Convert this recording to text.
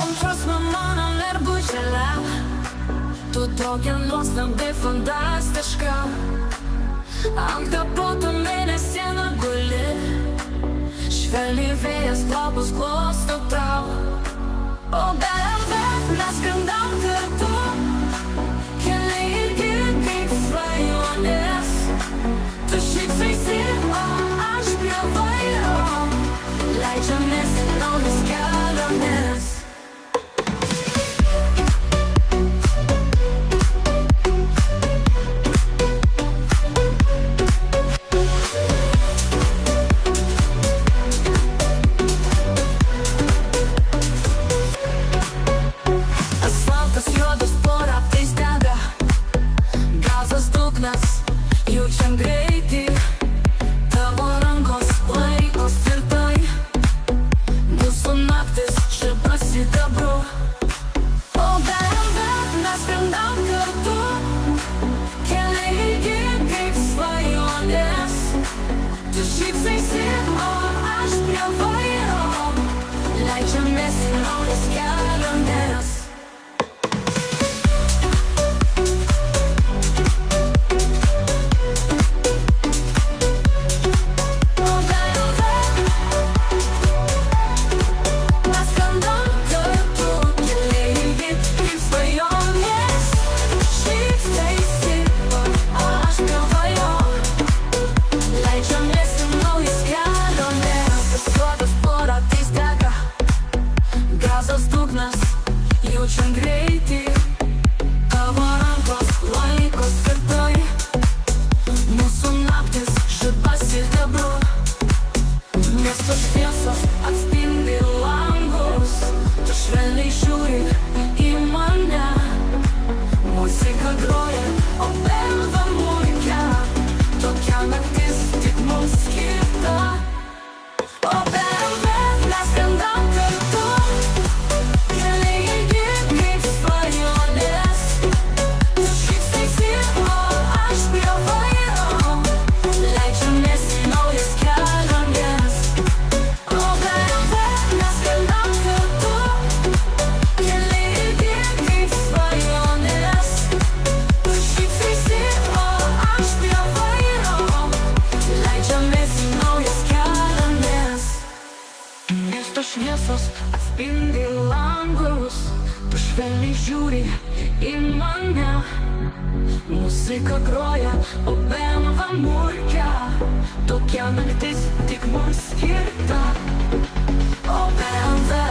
Prasme mano nervų žalia, tu tokia nuostabi, fantastiška. Ant kapoto mėnesiena guli, švelniai vėjas lapus glosto tau. O BMW mes skrendam kartu, keliai ilgi kaip svajonės. Tu šypsaisi, o aš prie vairo, leidžiamės į naujas keliones. Juodas po raktais dega, gazas dugnas, jaučiam greitį. Tavo rankos laikos tvirtai, mūsų naktis žiba sidabru. O BMW mes skrendam kartu, keliai ilgi kaip svajonės. Tu šypsaisi, o aš prie vairo, leidžiamės į naujas keliones. Jaučiam greitį, tavo rankos laikos tvirtai, mūsų naktis žiba sidabru. Miesto šviesos atspindi langus, tu švelniai žiūri į mane. Muzika groja, o BMW murkia, tokia naktis tik mums skirta. O BMW mes skrendam kartu, šviesos atspindi langus, tu švelniai žiūri į mane. Muzika groja, o BMW murkia, tokia naktis tik mums skirta. O BMW